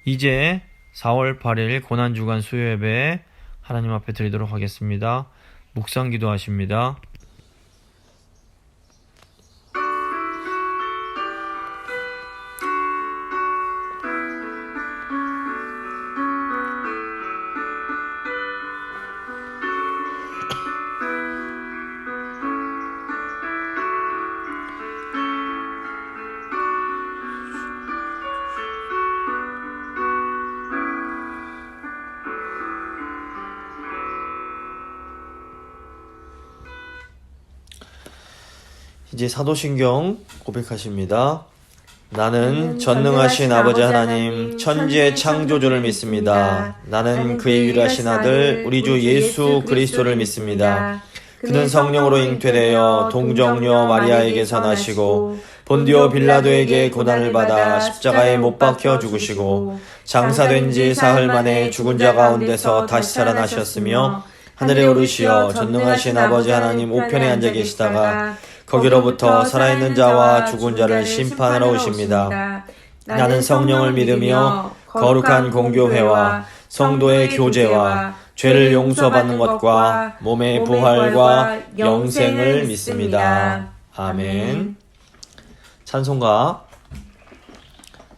이제 4월 8일 고난주간 수요예배 하나님 앞에 드리도록 하겠습니다. 묵상 기도하십니다. 이제 사도신경 고백하십니다. 나는 전능하신 아버지 하나님 천지의 창조주를 믿습니다. 나는 그의 유일하신 아들 우리 주 예수 그리스도를 믿습니다. 그는 성령으로 잉태되어 동정녀 마리아에게서 나시고 본디오 빌라도에게 고난을 받아 십자가에 못 박혀 죽으시고 장사된 지 사흘 만에 죽은 자 가운데서 다시 살아나셨으며 하늘에 오르시어 전능하신 아버지 하나님 우편에 앉아 계시다가 거기로부터 살아있는 자와 죽은 자를 심판하러 오십니다. 나는 성령을 믿으며 거룩한 공교회와 성도의 교제와 죄를 용서받는 것과 몸의 부활과 영생을 믿습니다. 아멘. 찬송가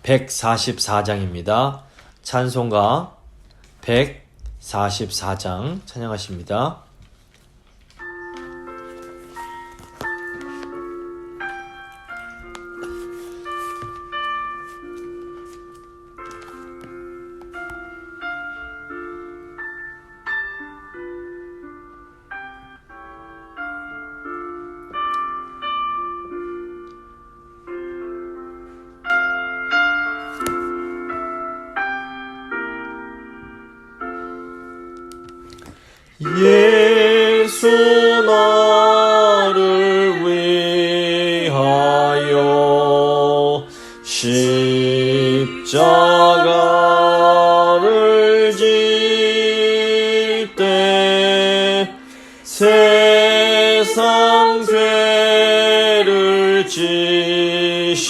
144장입니다. 찬송가 144장 찬양하십니다. 예수 나를 위하여 십자가를 질 때 세상 죄를 지시고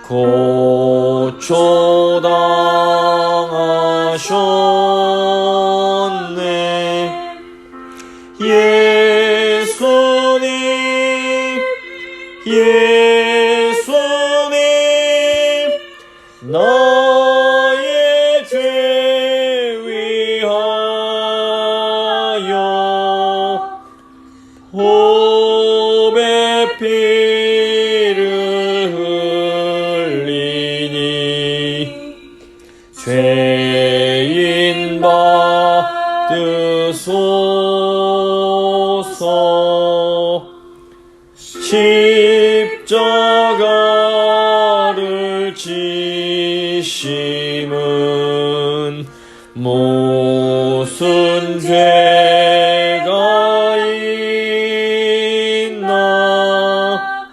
고초당하셨 예수님 나의 죄 위하여 보배 피를 흘리니 죄인 받으소서. 십자가를 지심은 무슨 죄가 있나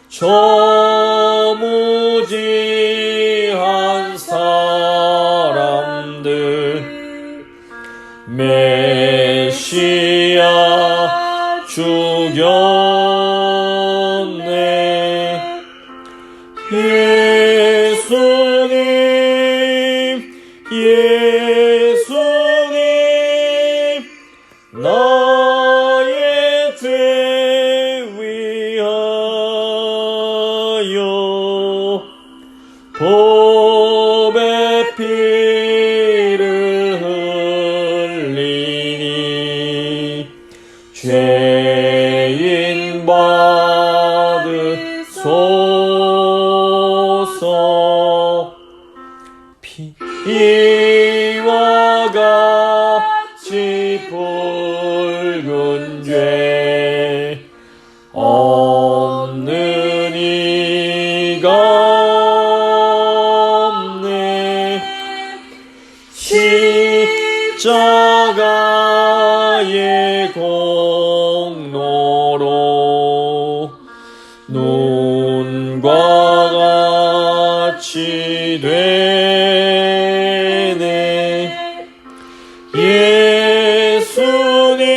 저 무지한 사람들 메시아 죽여 예수님 나의 죄 위하여 보배 피를 흘리니 죄인 받으소서. 피와 같이 붉은 죄 없는 이가 없네. 십자가의 공로로 눈과 같이 되네. 예수님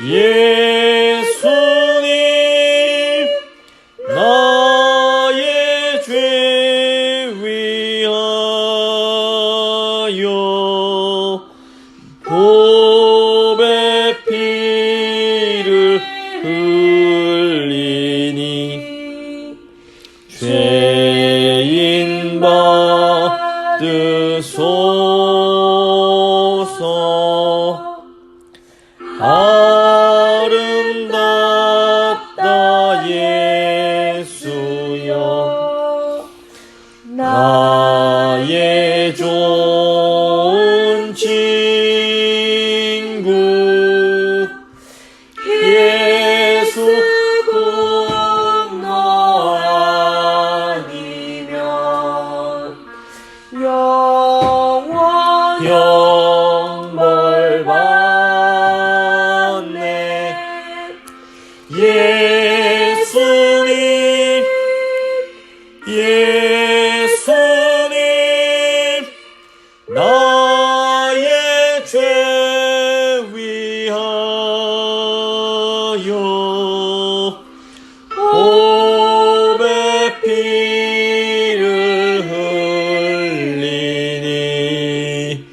예수님 나의 죄 흘리니 죄인 받으소서. 아름답다 예수여 나의 좋은 친구 예수 곧 너 아니면 영벌 받네. 예수님 나의 죄 위하여 보배 피를 흘리니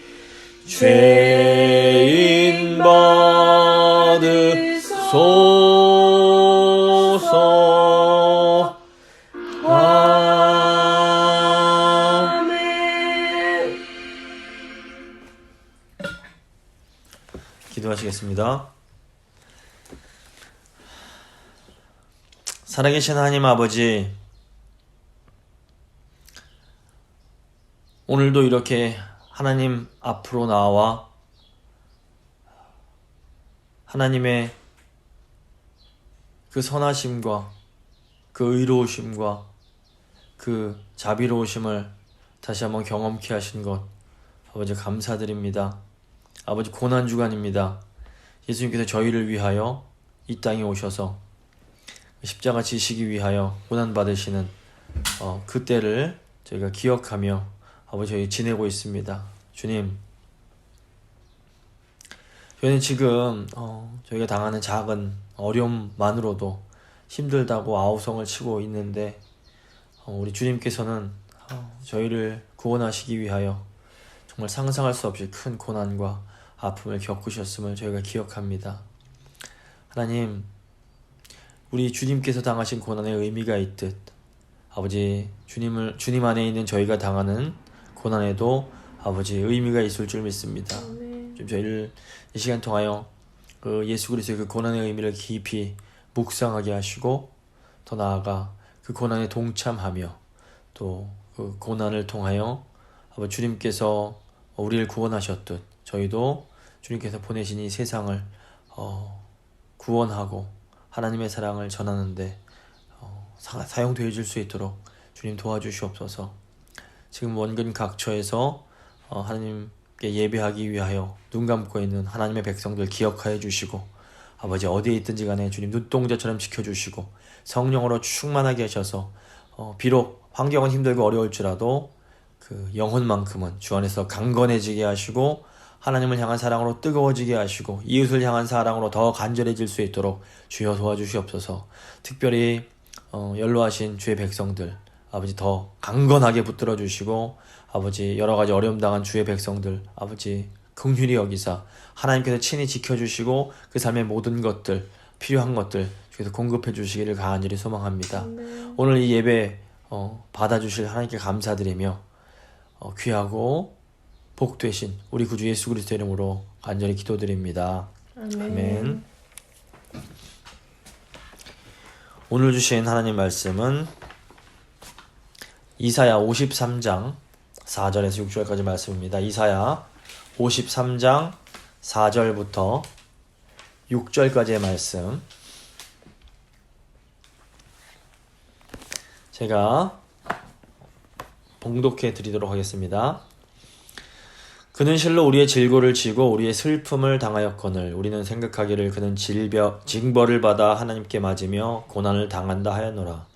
죄인 받으소서. 아멘. 기도하시겠습니다. 살아계신 하나님 아버지, 오늘도 이렇게 하나님 앞으로 나와 하나님의 그 선하심과 그 의로우심과 그 자비로우심을 다시 한번 경험케 하신 것 아버지 감사드립니다. 아버지 고난주간입니다. 예수님께서 저희를 위하여 이 땅에 오셔서 십자가 지시기 위하여 고난받으시는 그 때를 저희가 기억하며 아버지 저희 지내고 있습니다. 주님, 저희는 지금 저희가 당하는 작은 어려움만으로도 힘들다고 아우성을 치고 있는데 우리 주님께서는 저희를 구원하시기 위하여 정말 상상할 수 없이 큰 고난과 아픔을 겪으셨음을 저희가 기억합니다. 하나님, 우리 주님께서 당하신 고난의 의미가 있듯 아버지 주님 안에 있는 저희가 당하는 고난에도 아버지 의미가 있을 줄 믿습니다. 좀 저희를 이 시간 통하여 그 예수 그리스도의 그 고난의 의미를 깊이 묵상하게 하시고 더 나아가 그 고난에 동참하며 또 그 고난을 통하여 아버지 주님께서 우리를 구원하셨듯 저희도 주님께서 보내신 이 세상을 구원하고 하나님의 사랑을 전하는데 사용되어 줄 수 있도록 주님 도와주시옵소서. 지금 원근 각처에서 하나님께 예배하기 위하여 눈 감고 있는 하나님의 백성들 기억하여 주시고 아버지 어디에 있든지 간에 주님 눈동자처럼 지켜주시고 성령으로 충만하게 하셔서 비록 환경은 힘들고 어려울지라도 그 영혼만큼은 주 안에서 강건해지게 하시고 하나님을 향한 사랑으로 뜨거워지게 하시고 이웃을 향한 사랑으로 더 간절해질 수 있도록 주여 도와주시옵소서. 특별히 연로하신 주의 백성들 아버지 더 강건하게 붙들어 주시고 아버지 여러가지 어려움 당한 주의 백성들 아버지 긍휼히 여기사 하나님께서 친히 지켜주시고 그 삶의 모든 것들 필요한 것들 주께서 공급해 주시기를 간절히 소망합니다. 오늘 이 예배 받아주실 하나님께 감사드리며 귀하고 복되신 우리 구주 예수 그리스도 이름으로 간절히 기도드립니다. 아멘. 오늘 주신 하나님 말씀은 이사야 53장 4절에서 6절까지 말씀입니다. 이사야 53장 4절부터 6절까지의 말씀 제가 봉독해 드리도록 하겠습니다. 그는 실로 우리의 질고를 지고 우리의 슬픔을 당하였거늘 우리는 생각하기를 그는 징벌을 받아 하나님께 맞으며 고난을 당한다 하였노라.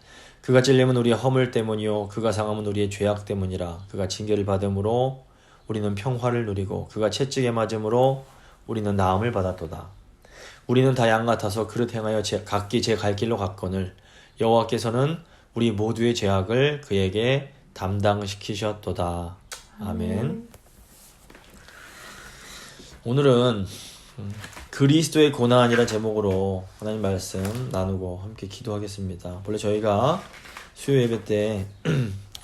그가 찔림은 우리의 허물 때문이요 그가 상함은 우리의 죄악 때문이라. 그가 징계를 받음으로 우리는 평화를 누리고 그가 채찍에 맞음으로 우리는 나음을 받았도다. 우리는 다 양 같아서 그릇 행하여 각기 제 갈 길로 갔거늘 여호와께서는 우리 모두의 죄악을 그에게 담당시키셨도다. 아멘. 오늘은 그리스도의 고난이라는 제목으로 하나님 말씀 나누고 함께 기도하겠습니다. 원래 저희가 수요 예배 때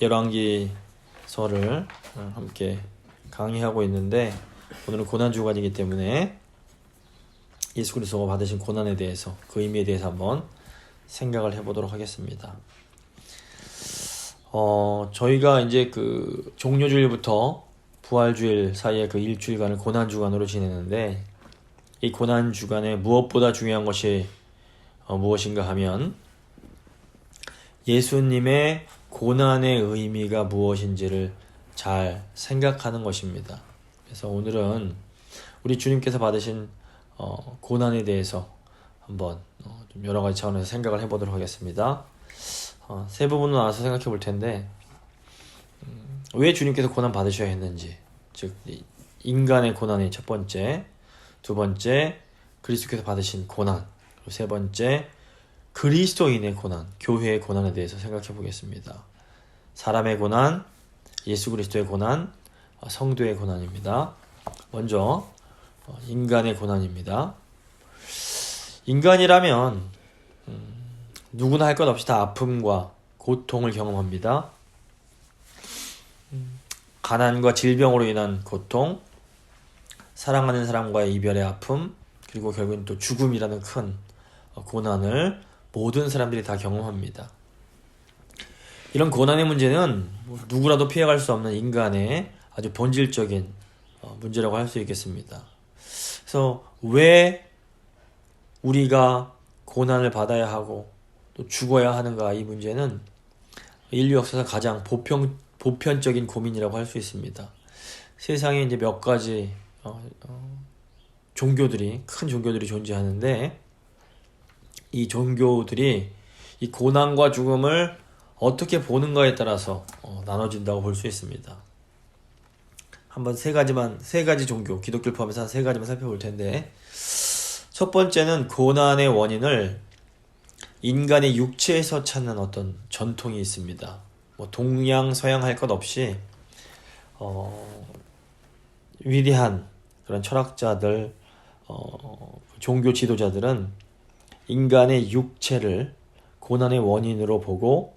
열왕기서를 함께 강의하고 있는데 오늘은 고난 주간이기 때문에 예수 그리스도가 받으신 고난에 대해서 그 의미에 대해서 한번 생각을 해보도록 하겠습니다. 저희가 이제 그 종료주일부터 부활주일 사이에 그 일주일간을 고난 주간으로 지내는데 이 고난 주간에 무엇보다 중요한 것이 무엇인가 하면 예수님의 고난의 의미가 무엇인지를 잘 생각하는 것입니다. 그래서 오늘은 우리 주님께서 받으신 고난에 대해서 한번 좀 여러 가지 차원에서 생각을 해보도록 하겠습니다. 세 부분으로 나눠서 생각해 볼 텐데 왜 주님께서 고난 받으셔야 했는지, 즉 인간의 고난이 첫 번째, 두 번째 그리스도께서 받으신 고난, 그리고 세 번째 그리스도인의 고난, 교회의 고난에 대해서 생각해 보겠습니다. 사람의 고난, 예수 그리스도의 고난, 성도의 고난입니다. 먼저 인간의 고난입니다. 인간이라면 누구나 할 것 없이 다 아픔과 고통을 경험합니다. 가난과 질병으로 인한 고통, 사랑하는 사람과의 이별의 아픔, 그리고 결국은 또 죽음이라는 큰 고난을 모든 사람들이 다 경험합니다. 이런 고난의 문제는 누구라도 피해갈 수 없는 인간의 아주 본질적인 문제라고 할 수 있겠습니다. 그래서 왜 우리가 고난을 받아야 하고 또 죽어야 하는가, 이 문제는 인류 역사에서 가장 보편적인 고민이라고 할 수 있습니다. 세상에 이제 몇 가지 종교들이, 큰 종교들이 존재하는데 이 종교들이 이 고난과 죽음을 어떻게 보는가에 따라서 나눠진다고 볼 수 있습니다. 한번 세 가지 종교, 기독교를 포함해서 한 세 가지만 살펴볼 텐데, 첫 번째는 고난의 원인을 인간의 육체에서 찾는 어떤 전통이 있습니다. 동양 서양 할 것 없이 위대한 그런 철학자들, 종교 지도자들은 인간의 육체를 고난의 원인으로 보고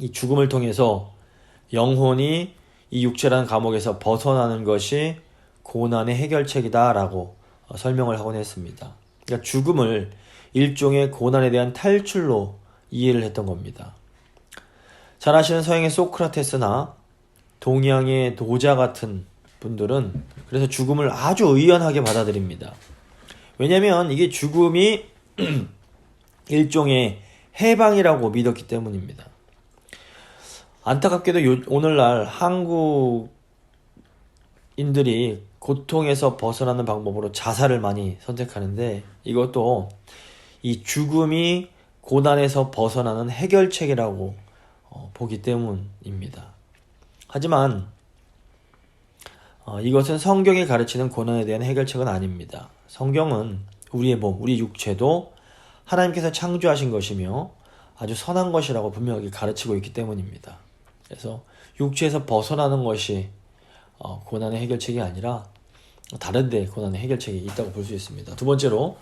이 죽음을 통해서 영혼이 이 육체라는 감옥에서 벗어나는 것이 고난의 해결책이다라고 설명을 하곤 했습니다. 그러니까 죽음을 일종의 고난에 대한 탈출로 이해를 했던 겁니다. 잘 아시는 서양의 소크라테스나 동양의 노자 같은 분들은 그래서 죽음을 아주 의연하게 받아들입니다. 왜냐하면 이게 죽음이 일종의 해방이라고 믿었기 때문입니다. 안타깝게도 오늘날 한국인들이 고통에서 벗어나는 방법으로 자살을 많이 선택하는데 이것도 이 죽음이 고난에서 벗어나는 해결책이라고 보기 때문입니다. 하지만 이것은 성경이 가르치는 고난에 대한 해결책은 아닙니다. 성경은 우리의 몸, 우리 육체도 하나님께서 창조하신 것이며 아주 선한 것이라고 분명하게 가르치고 있기 때문입니다. 그래서 육체에서 벗어나는 것이 고난의 해결책이 아니라 다른 데 고난의 해결책이 있다고 볼 수 있습니다. 두 번째로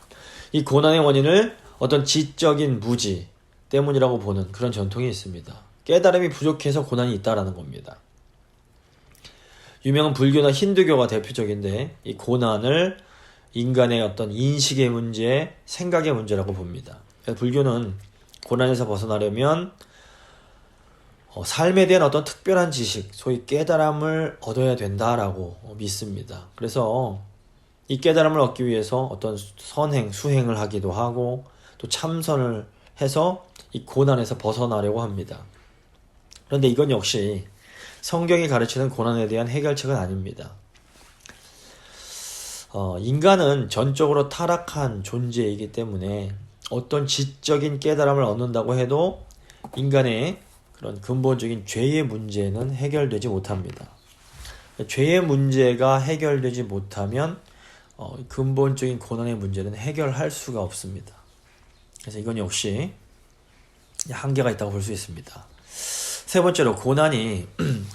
이 고난의 원인을 어떤 지적인 무지 때문이라고 보는 그런 전통이 있습니다. 깨달음이 부족해서 고난이 있다라는 겁니다. 유명한 불교나 힌두교가 대표적인데 이 고난을 인간의 어떤 인식의 문제, 생각의 문제라고 봅니다. 불교는 고난에서 벗어나려면 삶에 대한 어떤 특별한 지식, 소위 깨달음을 얻어야 된다라고 믿습니다. 그래서 이 깨달음을 얻기 위해서 어떤 선행, 수행을 하기도 하고 또 참선을 해서 이 고난에서 벗어나려고 합니다. 그런데 이건 역시 성경이 가르치는 고난에 대한 해결책은 아닙니다. 인간은 전적으로 타락한 존재이기 때문에 어떤 지적인 깨달음을 얻는다고 해도 인간의 그런 근본적인 죄의 문제는 해결되지 못합니다. 죄의 문제가 해결되지 못하면 근본적인 고난의 문제는 해결할 수가 없습니다. 그래서 이건 역시 한계가 있다고 볼 수 있습니다. 세 번째로 고난이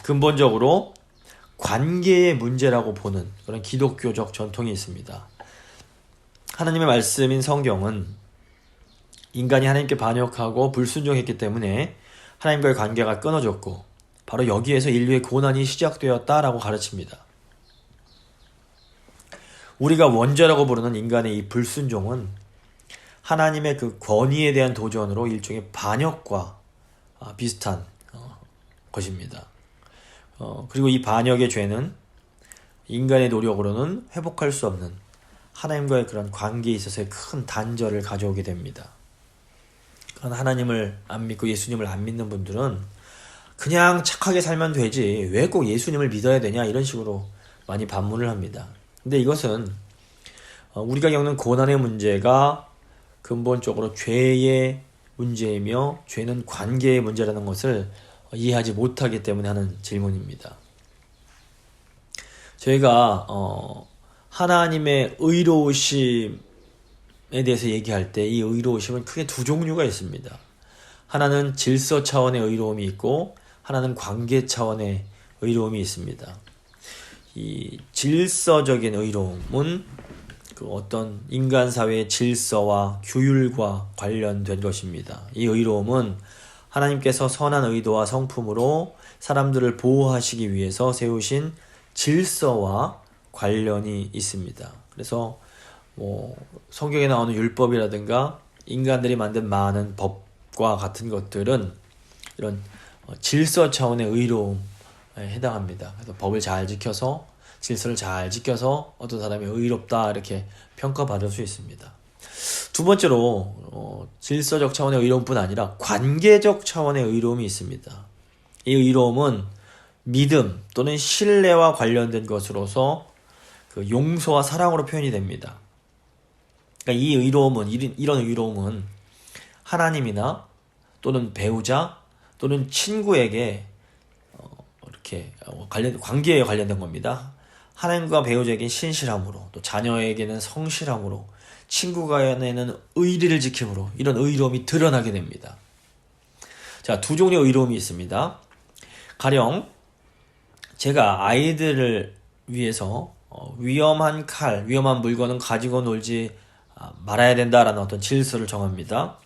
근본적으로 관계의 문제라고 보는 그런 기독교적 전통이 있습니다. 하나님의 말씀인 성경은 인간이 하나님께 반역하고 불순종했기 때문에 하나님과의 관계가 끊어졌고 바로 여기에서 인류의 고난이 시작되었다라고 가르칩니다. 우리가 원죄라고 부르는 인간의 이 불순종은 하나님의 그 권위에 대한 도전으로 일종의 반역과 비슷한 것입니다. 그리고 이 반역의 죄는 인간의 노력으로는 회복할 수 없는 하나님과의 그런 관계에 있어서의 큰 단절을 가져오게 됩니다. 하나님을 안 믿고 예수님을 안 믿는 분들은 그냥 착하게 살면 되지 왜 꼭 예수님을 믿어야 되냐 이런 식으로 많이 반문을 합니다. 근데 이것은 우리가 겪는 고난의 문제가 근본적으로 죄의 문제이며 죄는 관계의 문제라는 것을 이해하지 못하기 때문에 하는 질문입니다. 저희가 하나님의 의로우심에 대해서 얘기할 때 이 의로우심은 크게 두 종류가 있습니다. 하나는 질서 차원의 의로움이 있고 하나는 관계 차원의 의로움이 있습니다. 이 질서적인 의로움은 그 어떤 인간 사회의 질서와 규율과 관련된 것입니다. 이 의로움은 하나님께서 선한 의도와 성품으로 사람들을 보호하시기 위해서 세우신 질서와 관련이 있습니다. 그래서 성경에 나오는 율법이라든가 인간들이 만든 많은 법과 같은 것들은 이런 질서 차원의 의로움에 해당합니다. 그래서 법을 잘 지켜서 질서를 잘 지켜서 어떤 사람이 의롭다 이렇게 평가받을 수 있습니다. 두 번째로 질서적 차원의 의로움뿐 아니라 관계적 차원의 의로움이 있습니다. 이 의로움은 믿음 또는 신뢰와 관련된 것으로서 그 용서와 사랑으로 표현이 됩니다. 그러니까 이 의로움은 이런 의로움은 하나님이나 또는 배우자 또는 친구에게 이렇게 관계에 관련된 겁니다. 하나님과 배우자에게는 신실함으로 또 자녀에게는 성실함으로 친구 간에는 의리를 지킴으로 이런 의로움이 드러나게 됩니다. 자, 두 종류의 의로움이 있습니다. 가령 제가 아이들을 위해서 위험한 칼, 위험한 물건은 가지고 놀지 말아야 된다라는 어떤 질서를 정합니다.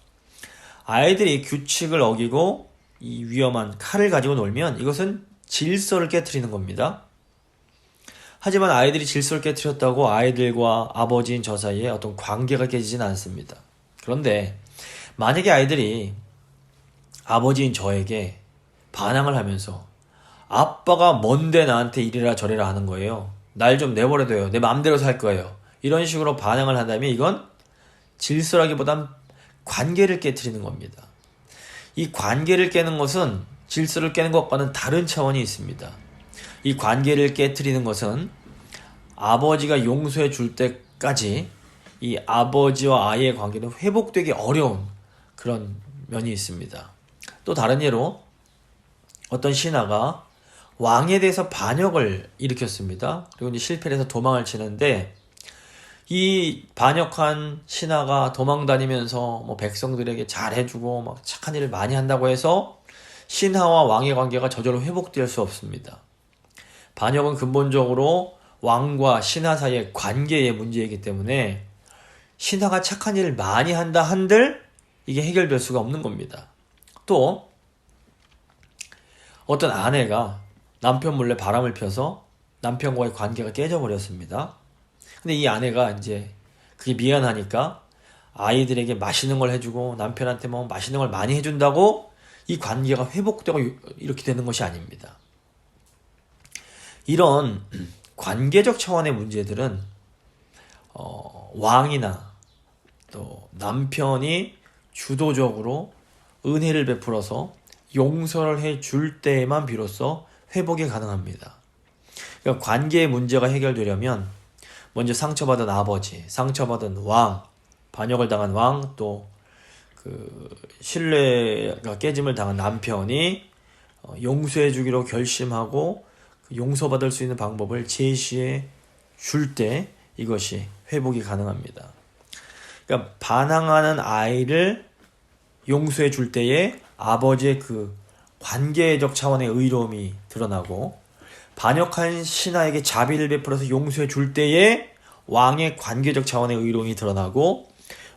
아이들이 규칙을 어기고 이 위험한 칼을 가지고 놀면 이것은 질서를 깨트리는 겁니다. 하지만 아이들이 질서를 깨트렸다고 아이들과 아버지인 저 사이에 어떤 관계가 깨지진 않습니다. 그런데 만약에 아이들이 아버지인 저에게 반항을 하면서 아빠가 뭔데 나한테 이래라 저래라 하는 거예요. 날 좀 내버려둬요. 내 마음대로 살 거예요. 이런 식으로 반항을 한다면 이건 질서라기보단 관계를 깨트리는 겁니다. 이 관계를 깨는 것은 질서를 깨는 것과는 다른 차원이 있습니다. 이 관계를 깨트리는 것은 아버지가 용서해 줄 때까지 이 아버지와 아이의 관계는 회복되기 어려운 그런 면이 있습니다. 또 다른 예로 어떤 신하가 왕에 대해서 반역을 일으켰습니다. 그리고 이제 실패를 해서 도망을 치는데 이 반역한 신하가 도망 다니면서 백성들에게 잘해주고 막 착한 일을 많이 한다고 해서 신하와 왕의 관계가 저절로 회복될 수 없습니다. 반역은 근본적으로 왕과 신하 사이의 관계의 문제이기 때문에 신하가 착한 일을 많이 한다 한들 이게 해결될 수가 없는 겁니다. 또 어떤 아내가 남편 몰래 바람을 펴서 남편과의 관계가 깨져버렸습니다. 근데 이 아내가 이제 그게 미안하니까 아이들에게 맛있는 걸 해주고 남편한테 뭐 맛있는 걸 많이 해준다고 이 관계가 회복되고 이렇게 되는 것이 아닙니다. 이런 관계적 차원의 문제들은 왕이나 또 남편이 주도적으로 은혜를 베풀어서 용서를 해줄 때에만 비로소 회복이 가능합니다. 그러니까 관계의 문제가 해결되려면 먼저 상처받은 아버지, 상처받은 왕, 반역을 당한 왕, 또 그 신뢰가 깨짐을 당한 남편이 용서해 주기로 결심하고 용서받을 수 있는 방법을 제시해 줄 때 이것이 회복이 가능합니다. 그러니까 반항하는 아이를 용서해 줄 때에 아버지의 그 관계적 차원의 의로움이 드러나고 반역한 신하에게 자비를 베풀어서 용서해 줄 때에 왕의 관계적 차원의 의로움이 드러나고,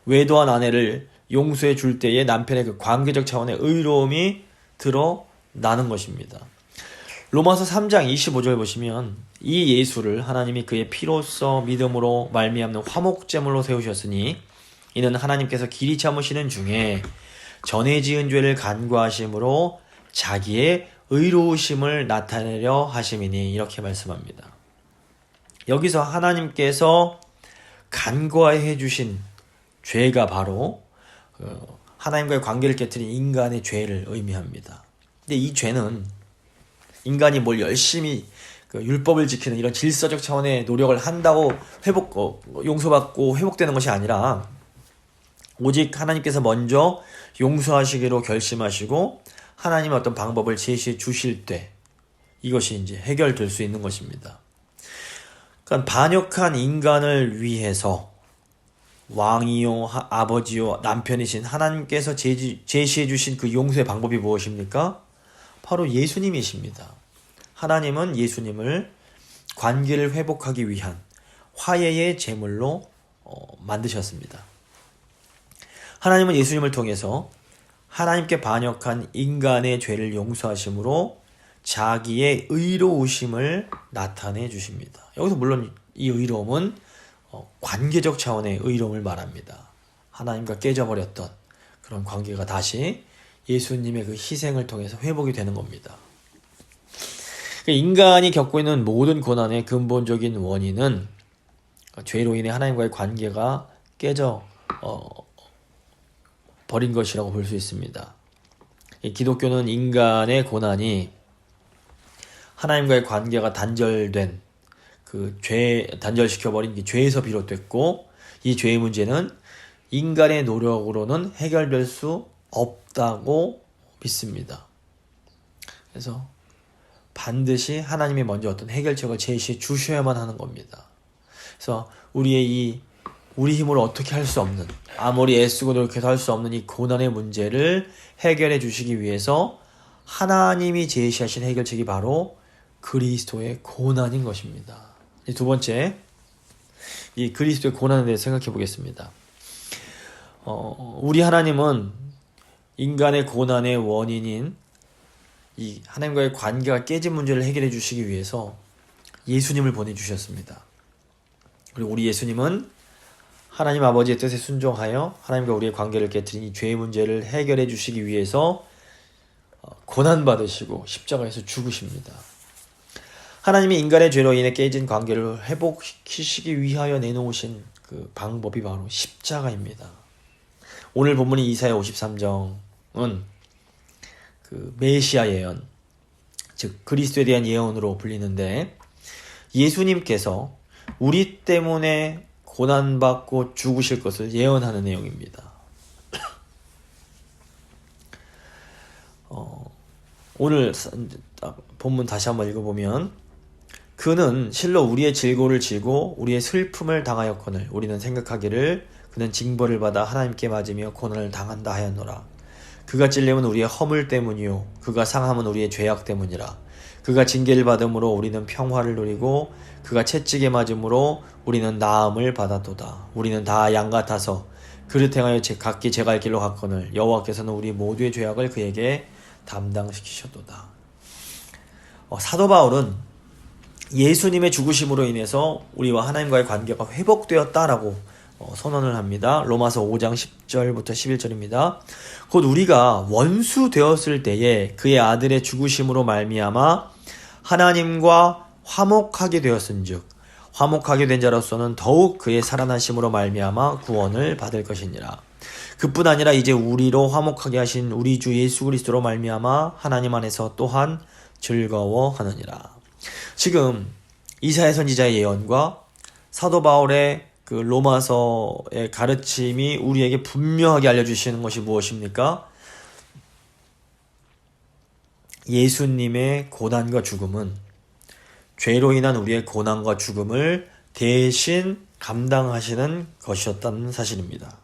외도한 아내를 용서해 줄 때에 남편의 그 관계적 차원의 의로움이 드러나는 것입니다. 로마서 3장 25절 보시면, 이 예수를 하나님이 그의 피로써 믿음으로 말미암는 화목제물로 세우셨으니 이는 하나님께서 길이 참으시는 중에 전에 지은 죄를 간구하심으로 자기의 의로우심을 나타내려 하심이니, 이렇게 말씀합니다. 여기서 하나님께서 간구해 주신 죄가 바로 하나님과의 관계를 깨트린 인간의 죄를 의미합니다. 근데 이 죄는 인간이 뭘 열심히 율법을 지키는 이런 질서적 차원의 노력을 한다고 용서받고 회복되는 것이 아니라, 오직 하나님께서 먼저 용서하시기로 결심하시고 하나님의 어떤 방법을 제시해 주실 때 이것이 이제 해결될 수 있는 것입니다. 그러니까 반역한 인간을 위해서 왕이요 아버지요 남편이신 하나님께서 제시해 주신 그 용서의 방법이 무엇입니까? 바로 예수님이십니다. 하나님은 예수님을 관계를 회복하기 위한 화해의 제물로 만드셨습니다. 하나님은 예수님을 통해서 하나님께 반역한 인간의 죄를 용서하심으로 자기의 의로우심을 나타내 주십니다. 여기서 물론 이 의로움은 관계적 차원의 의로움을 말합니다. 하나님과 깨져버렸던 그런 관계가 다시 예수님의 그 희생을 통해서 회복이 되는 겁니다. 인간이 겪고 있는 모든 고난의 근본적인 원인은 죄로 인해 하나님과의 관계가 깨져 버린 것이라고 볼 수 있습니다. 기독교는 인간의 고난이 하나님과의 관계가 단절된 단절시켜버린 이 죄에서 비롯됐고, 이 죄의 문제는 인간의 노력으로는 해결될 수 없다고 믿습니다. 그래서 반드시 하나님이 먼저 어떤 해결책을 제시해 주셔야만 하는 겁니다. 그래서 우리 힘으로 어떻게 할 수 없는, 아무리 애쓰고 노력해서 할 수 없는 이 고난의 문제를 해결해 주시기 위해서 하나님이 제시하신 해결책이 바로 그리스도의 고난인 것입니다. 두 번째, 이 그리스도의 고난에 대해서 생각해 보겠습니다. 우리 하나님은 인간의 고난의 원인인 이 하나님과의 관계가 깨진 문제를 해결해 주시기 위해서 예수님을 보내주셨습니다. 그리고 우리 예수님은 하나님 아버지의 뜻에 순종하여 하나님과 우리의 관계를 깨트린 이 죄의 문제를 해결해 주시기 위해서 고난받으시고 십자가에서 죽으십니다. 하나님이 인간의 죄로 인해 깨진 관계를 회복시키시기 위하여 내놓으신 그 방법이 바로 십자가입니다. 오늘 본문인 이사야 53장은 그 메시아 예언, 즉 그리스도에 대한 예언으로 불리는데, 예수님께서 우리 때문에 고난받고 죽으실 것을 예언하는 내용입니다. 오늘 본문 다시 한번 읽어보면, 그는 실로 우리의 질고를 지고 우리의 슬픔을 당하였거늘 우리는 생각하기를 그는 징벌을 받아 하나님께 맞으며 고난을 당한다 하였노라. 그가 찔림은 우리의 허물 때문이요 그가 상함은 우리의 죄악 때문이라. 그가 징계를 받음으로 우리는 평화를 누리고 그가 채찍에 맞음으로 우리는 나음을 받았도다. 우리는 다 양 같아서 그릇 행하여 각기 제갈 길로 갔거늘 여호와께서는 우리 모두의 죄악을 그에게 담당시키셨도다. 사도 바울은 예수님의 죽으심으로 인해서 우리와 하나님과의 관계가 회복되었다라고 선언을 합니다. 로마서 5장 10절부터 11절입니다. 곧 우리가 원수 되었을 때에 그의 아들의 죽으심으로 말미암아 하나님과 화목하게 되었은즉 화목하게 된 자로서는 더욱 그의 살아나심으로 말미암아 구원을 받을 것이니라. 그뿐 아니라 이제 우리로 화목하게 하신 우리 주 예수 그리스도로 말미암아 하나님 안에서 또한 즐거워하느니라. 지금 이사야 선지자의 예언과 사도 바울의 그 로마서의 가르침이 우리에게 분명하게 알려주시는 것이 무엇입니까? 예수님의 고난과 죽음은 죄로 인한 우리의 고난과 죽음을 대신 감당하시는 것이었다는 사실입니다.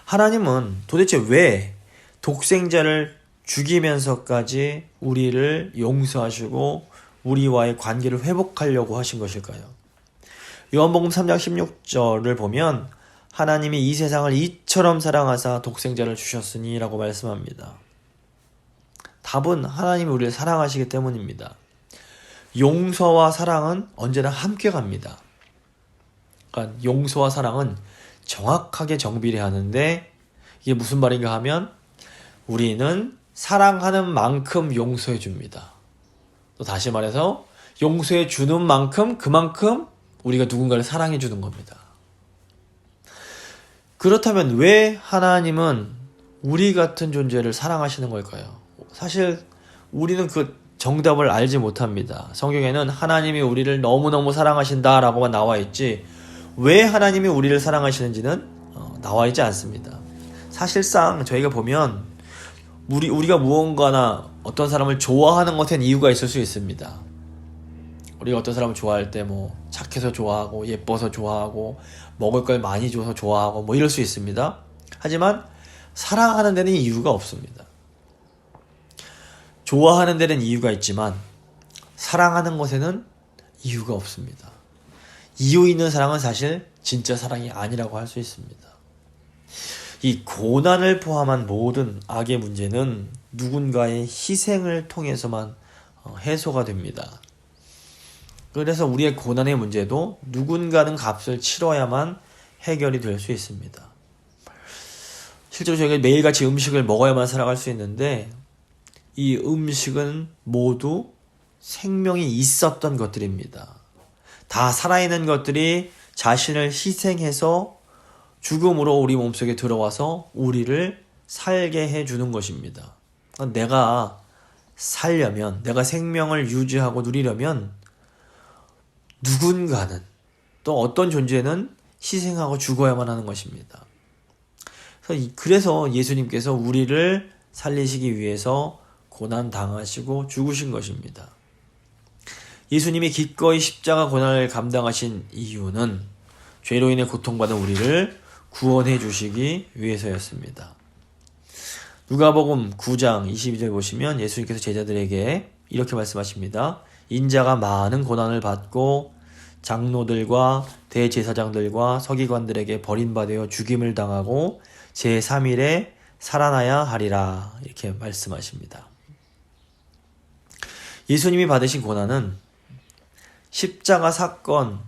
하나님은 도대체 왜 독생자를 죽이면서까지 우리를 용서하시고 우리와의 관계를 회복하려고 하신 것일까요? 요한복음 3장 16절을 보면 하나님이 이 세상을 이처럼 사랑하사 독생자를 주셨으니 라고 말씀합니다. 답은 하나님이 우리를 사랑하시기 때문입니다. 용서와 사랑은 언제나 함께 갑니다. 그러니까 용서와 사랑은 정확하게 정비례하는데 이게 무슨 말인가 하면 우리는 사랑하는 만큼 용서해 줍니다. 또 다시 말해서 용서해 주는 만큼 그만큼 우리가 누군가를 사랑해 주는 겁니다. 그렇다면 왜 하나님은 우리 같은 존재를 사랑하시는 걸까요? 사실 우리는 그 정답을 알지 못합니다. 성경에는 하나님이 우리를 너무너무 사랑하신다라고만 나와 있지 왜 하나님이 우리를 사랑하시는지는 나와 있지 않습니다. 사실상 저희가 보면 우리가 무언가나 어떤 사람을 좋아하는 것엔 이유가 있을 수 있습니다. 우리가 어떤 사람을 좋아할 때 착해서 좋아하고 예뻐서 좋아하고 먹을 걸 많이 줘서 좋아하고 이럴 수 있습니다. 하지만 사랑하는 데는 이유가 없습니다. 좋아하는 데는 이유가 있지만 사랑하는 것에는 이유가 없습니다. 이유 있는 사랑은 사실 진짜 사랑이 아니라고 할 수 있습니다. 이 고난을 포함한 모든 악의 문제는 누군가의 희생을 통해서만 해소가 됩니다. 그래서 우리의 고난의 문제도 누군가는 값을 치러야만 해결이 될 수 있습니다. 실제로 저희가 매일같이 음식을 먹어야만 살아갈 수 있는데 이 음식은 모두 생명이 있었던 것들입니다. 다 살아있는 것들이 자신을 희생해서 죽음으로 우리 몸속에 들어와서 우리를 살게 해주는 것입니다. 내가 살려면, 내가 생명을 유지하고 누리려면 누군가는 또 어떤 존재는 희생하고 죽어야만 하는 것입니다. 그래서 예수님께서 우리를 살리시기 위해서 고난 당하시고 죽으신 것입니다. 예수님이 기꺼이 십자가 고난을 감당하신 이유는 죄로 인해 고통받은 우리를 구원해 주시기 위해서였습니다. 누가복음 9장 22절 보시면 예수님께서 제자들에게 이렇게 말씀하십니다. 인자가 많은 고난을 받고 장로들과 대제사장들과 서기관들에게 버림받아 죽임을 당하고 제3일에 살아나야 하리라 이렇게 말씀하십니다. 예수님이 받으신 고난은 십자가 사건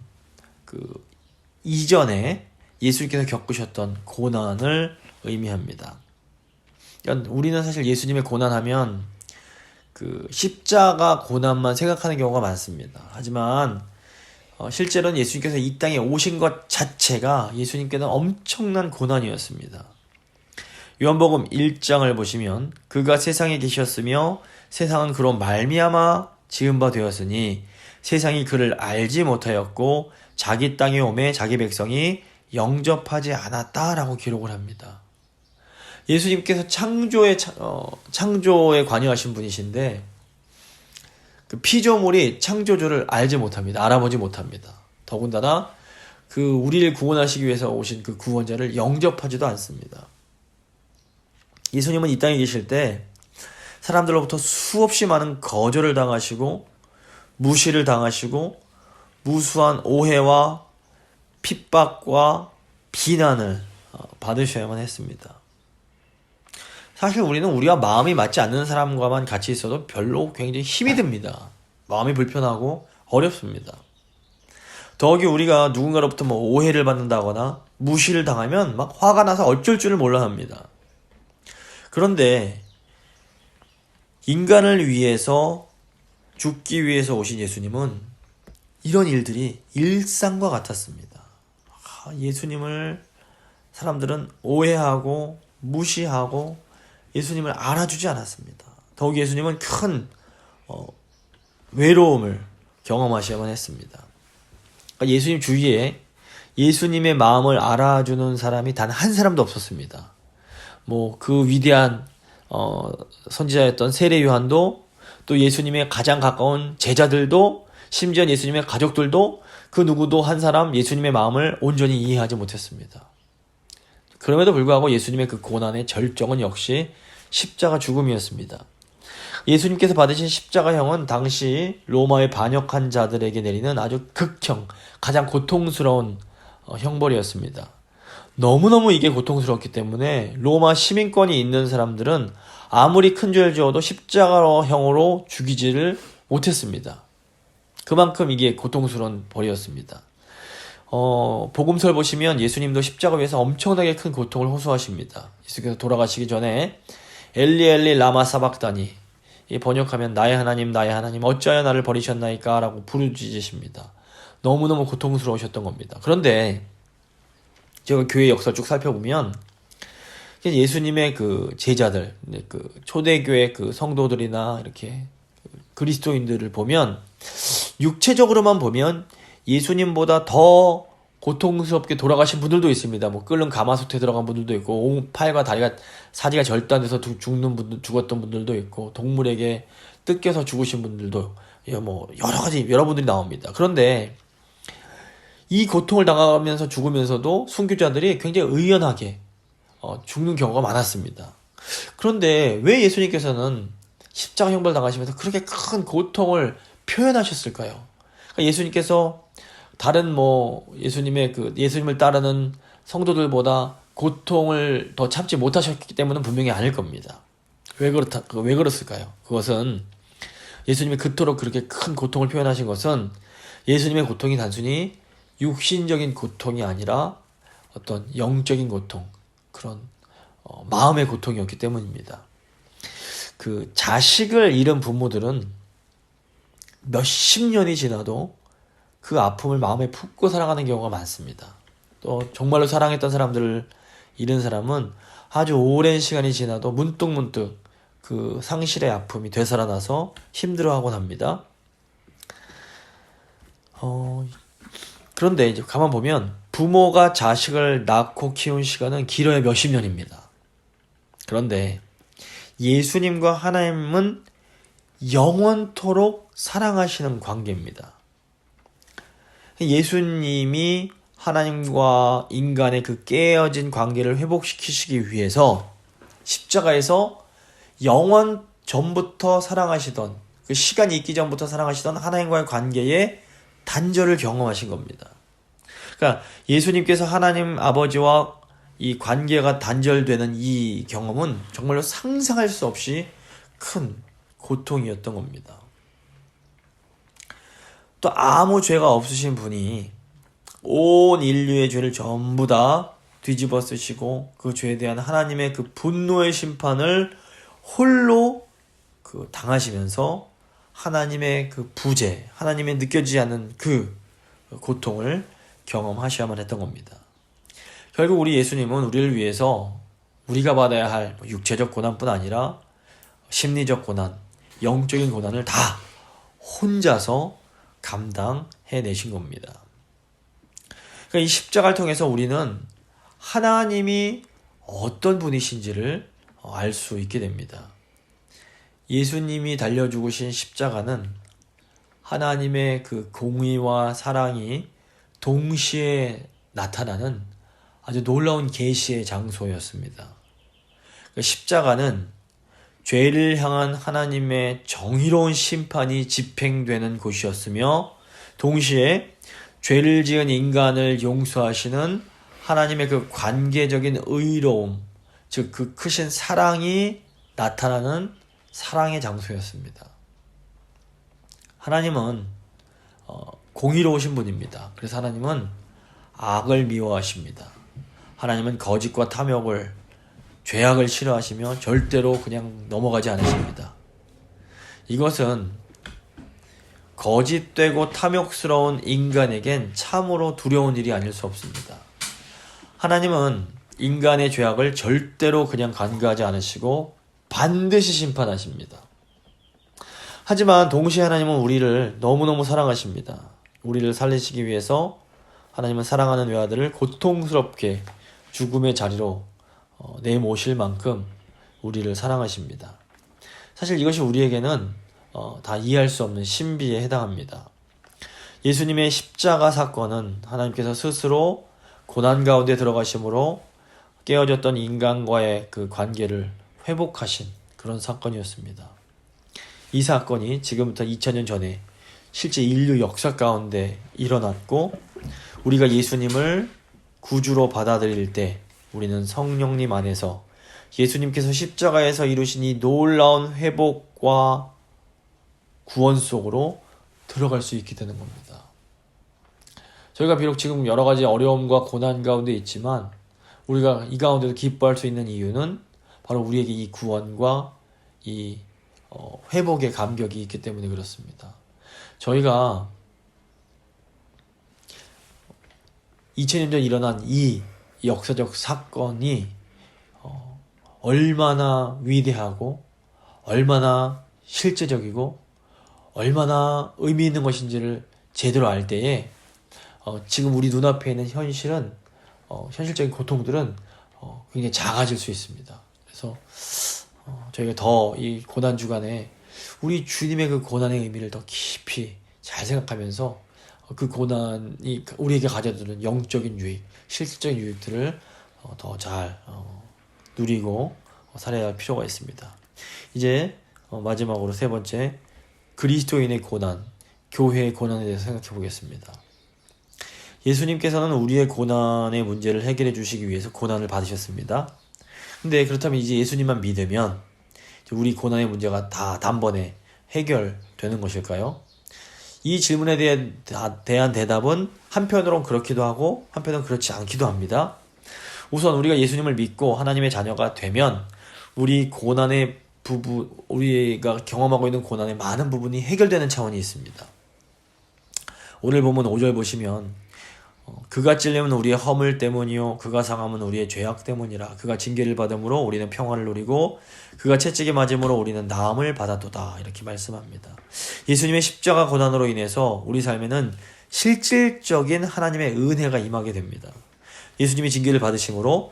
이전에 예수님께서 겪으셨던 고난을 의미합니다. 그러니까 우리는 사실 예수님의 고난하면 십자가 고난만 생각하는 경우가 많습니다. 하지만 실제로는 예수님께서 이 땅에 오신 것 자체가 예수님께는 엄청난 고난이었습니다. 요한복음 1장을 보시면 그가 세상에 계셨으며 세상은 그로 말미암아 지은 바 되었으니 세상이 그를 알지 못하였고 자기 땅에 오매 자기 백성이 영접하지 않았다라고 기록을 합니다. 예수님께서 창조에 관여하신 분이신데 그 피조물이 창조주를 알지 못합니다. 알아보지 못합니다. 더군다나 우리를 구원하시기 위해서 오신 그 구원자를 영접하지도 않습니다. 예수님은 이 땅에 계실 때 사람들로부터 수없이 많은 거절을 당하시고 무시를 당하시고 무수한 오해와 핍박과 비난을 받으셔야만 했습니다. 사실 우리는 우리와 마음이 맞지 않는 사람과만 같이 있어도 별로 굉장히 힘이 듭니다. 마음이 불편하고 어렵습니다. 더욱이 우리가 누군가로부터 오해를 받는다거나 무시를 당하면 막 화가 나서 어쩔 줄을 몰라 합니다. 그런데 인간을 위해서 죽기 위해서 오신 예수님은 이런 일들이 일상과 같았습니다. 예수님을 사람들은 오해하고 무시하고 예수님을 알아주지 않았습니다. 더욱 예수님은 큰 외로움을 경험하셔야만 했습니다. 그러니까 예수님 주위에 예수님의 마음을 알아주는 사람이 단 한 사람도 없었습니다. 그 위대한 선지자였던 세례 요한도 또 예수님의 가장 가까운 제자들도 심지어 예수님의 가족들도 그 누구도 한 사람 예수님의 마음을 온전히 이해하지 못했습니다. 그럼에도 불구하고 예수님의 그 고난의 절정은 역시 십자가 죽음이었습니다. 예수님께서 받으신 십자가형은 당시 로마에 반역한 자들에게 내리는 아주 극형, 가장 고통스러운 형벌이었습니다. 너무너무 이게 고통스럽기 때문에 로마 시민권이 있는 사람들은 아무리 큰 죄를 지어도 십자가형으로 죽이지를 못했습니다. 그만큼 이게 고통스러운 벌이었습니다. 복음서를 보시면 예수님도 십자가 위에서 엄청나게 큰 고통을 호소하십니다. 예수께서 돌아가시기 전에 엘리 엘리 라마 사박다니, 이 번역하면 나의 하나님 어찌하여 나를 버리셨나이까 라고 부르짖으십니다. 너무너무 고통스러우셨던 겁니다. 그런데 제가 교회 역사를 쭉 살펴보면 예수님의 그 제자들, 그 초대교회 그 성도들이나 이렇게 그리스도인들을 보면 육체적으로만 보면 예수님보다 더 고통스럽게 돌아가신 분들도 있습니다. 뭐 끓는 가마솥에 들어간 분들도 있고, 팔과 다리가 사지가 절단돼서 죽었던 분들도 있고, 동물에게 뜯겨서 죽으신 분들도 뭐 여러 가지 여러분들이 나옵니다. 그런데 이 고통을 당하면서 죽으면서도 순교자들이 굉장히 의연하게 죽는 경우가 많았습니다. 그런데 왜 예수님께서는 십자가 형벌 당하시면서 그렇게 큰 고통을 표현하셨을까요? 그러니까 예수님께서 다른 예수님을 따르는 성도들보다 고통을 더 참지 못하셨기 때문은 분명히 아닐 겁니다. 왜 그랬을까요? 그것은 예수님이 그토록 그렇게 큰 고통을 표현하신 것은 예수님의 고통이 단순히 육신적인 고통이 아니라 어떤 영적인 고통, 그런 마음의 고통이었기 때문입니다. 그 자식을 잃은 부모들은 몇십 년이 지나도 그 아픔을 마음에 품고 살아가는 경우가 많습니다. 또 정말로 사랑했던 사람들을 잃은 사람은 아주 오랜 시간이 지나도 문득문득 그 상실의 아픔이 되살아나서 힘들어하곤 합니다. 그런데 이제 가만 보면 부모가 자식을 낳고 키운 시간은 길어야 몇십 년입니다. 그런데 예수님과 하나님은 영원토록 사랑하시는 관계입니다. 예수님이 하나님과 인간의 그 깨어진 관계를 회복시키시기 위해서 십자가에서 영원 전부터 사랑하시던, 그 시간이 있기 전부터 사랑하시던 하나님과의 관계에 단절을 경험하신 겁니다. 그러니까 예수님께서 하나님 아버지와 이 관계가 단절되는 이 경험은 정말로 상상할 수 없이 큰 고통이었던 겁니다. 또 아무 죄가 없으신 분이 온 인류의 죄를 전부 다 뒤집어 쓰시고 그 죄에 대한 하나님의 그 분노의 심판을 홀로 당하시면서 하나님의 그 부재, 하나님의 느껴지지 않는 그 고통을 경험하셔야만 했던 겁니다. 결국 우리 예수님은 우리를 위해서 우리가 받아야 할 육체적 고난뿐 아니라 심리적 고난, 영적인 고난을 다 혼자서 감당해내신 겁니다. 그러니까 이 십자가를 통해서 우리는 하나님이 어떤 분이신지를 알 수 있게 됩니다. 예수님이 달려 죽으신 십자가는 하나님의 그 공의와 사랑이 동시에 나타나는 아주 놀라운 계시의 장소였습니다. 십자가는 죄를 향한 하나님의 정의로운 심판이 집행되는 곳이었으며, 동시에 죄를 지은 인간을 용서하시는 하나님의 그 관계적인 의로움, 즉 그 크신 사랑이 나타나는 사랑의 장소였습니다. 하나님은 공의로우신 분입니다. 그래서 하나님은 악을 미워하십니다. 하나님은 거짓과 탐욕을, 죄악을 싫어하시며 절대로 그냥 넘어가지 않으십니다. 이것은 거짓되고 탐욕스러운 인간에겐 참으로 두려운 일이 아닐 수 없습니다. 하나님은 인간의 죄악을 절대로 그냥 간과하지 않으시고 반드시 심판하십니다. 하지만 동시에 하나님은 우리를 너무너무 사랑하십니다. 우리를 살리시기 위해서 하나님은 사랑하는 외아들을 고통스럽게 죽음의 자리로 내모실 만큼 우리를 사랑하십니다. 사실 이것이 우리에게는 다 이해할 수 없는 신비에 해당합니다. 예수님의 십자가 사건은 하나님께서 스스로 고난 가운데 들어가심으로 깨어졌던 인간과의 그 관계를 회복하신 그런 사건이었습니다. 이 사건이 지금부터 2000년 전에 실제 인류 역사 가운데 일어났고, 우리가 예수님을 구주로 받아들일 때 우리는 성령님 안에서 예수님께서 십자가에서 이루신 이 놀라운 회복과 구원 속으로 들어갈 수 있게 되는 겁니다. 저희가 비록 지금 여러 가지 어려움과 고난 가운데 있지만 우리가 이 가운데도 기뻐할 수 있는 이유는 바로 우리에게 이 구원과 이 회복의 감격이 있기 때문에 그렇습니다. 저희가 2000년 전 일어난 이 역사적 사건이 얼마나 위대하고 얼마나 실제적이고 얼마나 의미 있는 것인지를 제대로 알 때에 지금 우리 눈앞에 있는 현실적인 고통들은 굉장히 작아질 수 있습니다. 그래서 저희가 더 이 고난 주간에 우리 주님의 그 고난의 의미를 더 깊이 잘 생각하면서 그 고난이 우리에게 가져다주는 영적인 유익, 실질적인 유익들을 더 잘 누리고 살아야 할 필요가 있습니다. 이제 마지막으로 세 번째, 그리스도인의 고난, 교회의 고난에 대해서 생각해 보겠습니다. 예수님께서는 우리의 고난의 문제를 해결해 주시기 위해서 고난을 받으셨습니다. 근데 그렇다면 이제 예수님만 믿으면 우리 고난의 문제가 다 단번에 해결되는 것일까요? 이 질문에 대한 대답은 한편으로는 그렇기도 하고 한편으로는 그렇지 않기도 합니다. 우선 우리가 예수님을 믿고 하나님의 자녀가 되면 우리가 경험하고 있는 고난의 많은 부분이 해결되는 차원이 있습니다. 오늘 보면 5절 보시면 그가 찔림은 우리의 허물 때문이요 그가 상함은 우리의 죄악 때문이라. 그가 징계를 받음으로 우리는 평화를 누리고 그가 채찍에 맞음으로 우리는 나음을 받았도다. 이렇게 말씀합니다. 예수님의 십자가 고난으로 인해서 우리 삶에는 실질적인 하나님의 은혜가 임하게 됩니다. 예수님이 징계를 받으심으로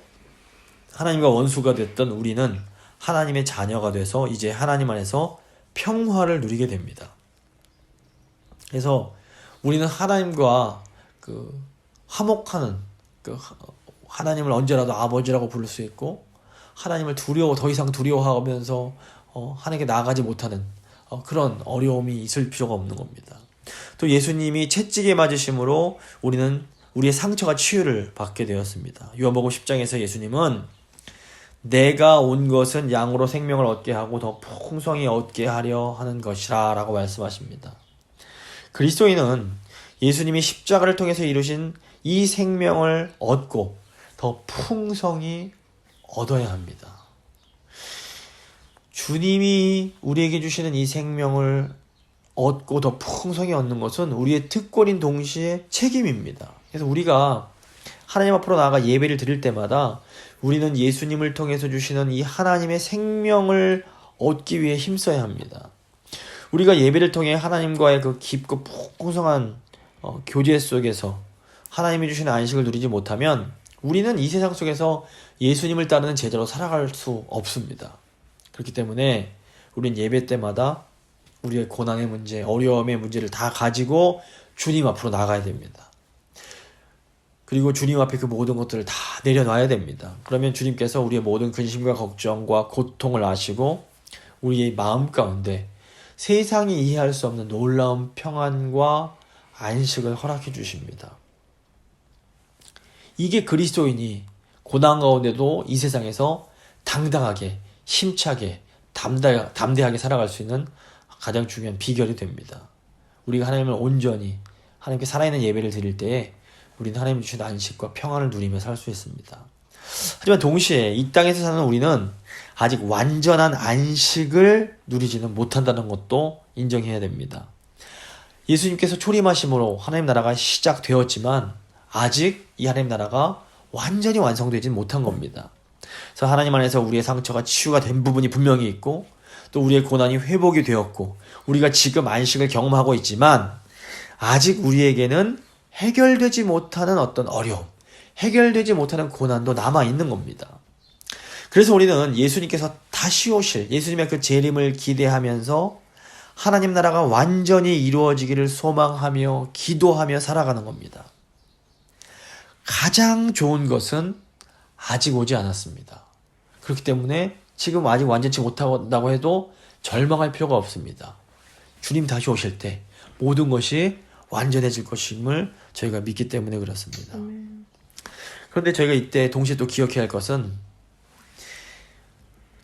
하나님과 원수가 됐던 우리는 하나님의 자녀가 돼서 이제 하나님 안에서 평화를 누리게 됩니다. 그래서 우리는 하나님과 화목하는 하나님을 언제라도 아버지라고 부를 수 있고 하나님을 더 이상 두려워하면서 하나님께 나아가지 못하는 그런 어려움이 있을 필요가 없는 겁니다. 또 예수님이 채찍에 맞으심으로 우리는 우리의 상처가 치유를 받게 되었습니다. 요한복음 10장에서 예수님은 내가 온 것은 양으로 생명을 얻게 하고 더 풍성히 얻게 하려 하는 것이라 라고 말씀하십니다. 그리스도인은 예수님이 십자가를 통해서 이루신 이 생명을 얻고 더 풍성히 얻어야 합니다. 주님이 우리에게 주시는 이 생명을 얻고 더 풍성히 얻는 것은 우리의 특권인 동시에 책임입니다. 그래서 우리가 하나님 앞으로 나아가 예배를 드릴 때마다 우리는 예수님을 통해서 주시는 이 하나님의 생명을 얻기 위해 힘써야 합니다. 우리가 예배를 통해 하나님과의 그 깊고 풍성한 교제 속에서 하나님이 주시는 안식을 누리지 못하면 우리는 이 세상 속에서 예수님을 따르는 제자로 살아갈 수 없습니다. 그렇기 때문에 우리는 예배 때마다 우리의 고난의 문제, 어려움의 문제를 다 가지고 주님 앞으로 나가야 됩니다. 그리고 주님 앞에 그 모든 것들을 다 내려놔야 됩니다. 그러면 주님께서 우리의 모든 근심과 걱정과 고통을 아시고 우리의 마음 가운데 세상이 이해할 수 없는 놀라운 평안과 안식을 허락해 주십니다. 이게 그리스도인이 고난 가운데도 이 세상에서 당당하게, 힘차게, 담대하게 살아갈 수 있는 가장 중요한 비결이 됩니다. 우리가 하나님을 온전히 하나님께 살아있는 예배를 드릴 때에 우리는 하나님이 주신 안식과 평안을 누리며 살 수 있습니다. 하지만 동시에 이 땅에서 사는 우리는 아직 완전한 안식을 누리지는 못한다는 것도 인정해야 됩니다. 예수님께서 초림하심으로 하나님 나라가 시작되었지만 아직 이 하나님 나라가 완전히 완성되지 못한 겁니다. 그래서 하나님 안에서 우리의 상처가 치유가 된 부분이 분명히 있고 또 우리의 고난이 회복이 되었고 우리가 지금 안식을 경험하고 있지만 아직 우리에게는 해결되지 못하는 어떤 어려움, 해결되지 못하는 고난도 남아있는 겁니다. 그래서 우리는 예수님께서 다시 오실 예수님의 그 재림을 기대하면서 하나님 나라가 완전히 이루어지기를 소망하며 기도하며 살아가는 겁니다. 가장 좋은 것은 아직 오지 않았습니다. 그렇기 때문에 지금 아직 완전치 못한다고 해도 절망할 필요가 없습니다. 주님 다시 오실 때 모든 것이 완전해질 것임을 저희가 믿기 때문에 그렇습니다. 그런데 저희가 이때 동시에 또 기억해야 할 것은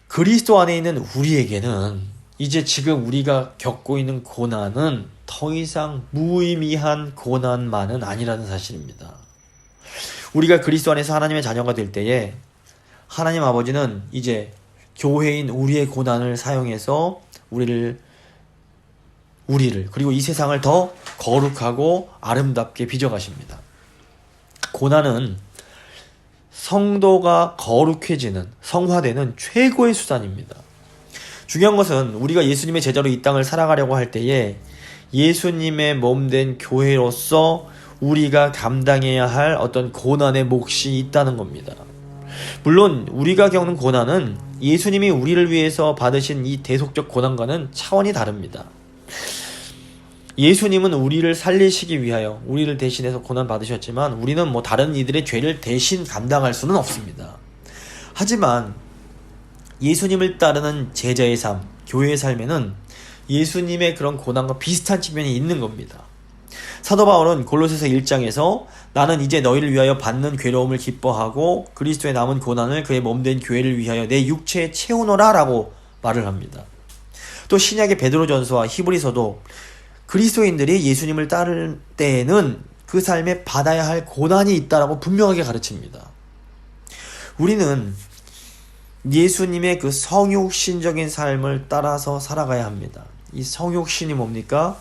그리스도 안에 있는 우리에게는 이제 지금 우리가 겪고 있는 고난은 더 이상 무의미한 고난만은 아니라는 사실입니다. 우리가 그리스도 안에서 하나님의 자녀가 될 때에 하나님 아버지는 이제 교회인 우리의 고난을 사용해서 우리를 그리고 이 세상을 더 거룩하고 아름답게 빚어가십니다. 고난은 성도가 거룩해지는, 성화되는 최고의 수단입니다. 중요한 것은 우리가 예수님의 제자로 이 땅을 살아가려고 할 때에 예수님의 몸된 교회로서 우리가 감당해야 할 어떤 고난의 몫이 있다는 겁니다. 물론 우리가 겪는 고난은 예수님이 우리를 위해서 받으신 이 대속적 고난과는 차원이 다릅니다. 예수님은 우리를 살리시기 위하여 우리를 대신해서 고난 받으셨지만 우리는 다른 이들의 죄를 대신 감당할 수는 없습니다. 하지만 예수님을 따르는 제자의 삶, 교회의 삶에는 예수님의 그런 고난과 비슷한 측면이 있는 겁니다. 사도 바울은 골로새서 1장에서 나는 이제 너희를 위하여 받는 괴로움을 기뻐하고 그리스도의 남은 고난을 그의 몸된 교회를 위하여 내 육체에 채우노라 라고 말을 합니다. 또 신약의 베드로전서와 히브리서도 그리스도인들이 예수님을 따를 때에는 그 삶에 받아야 할 고난이 있다라고 분명하게 가르칩니다. 우리는 예수님의 그 성육신적인 삶을 따라서 살아가야 합니다. 이 성육신이 뭡니까?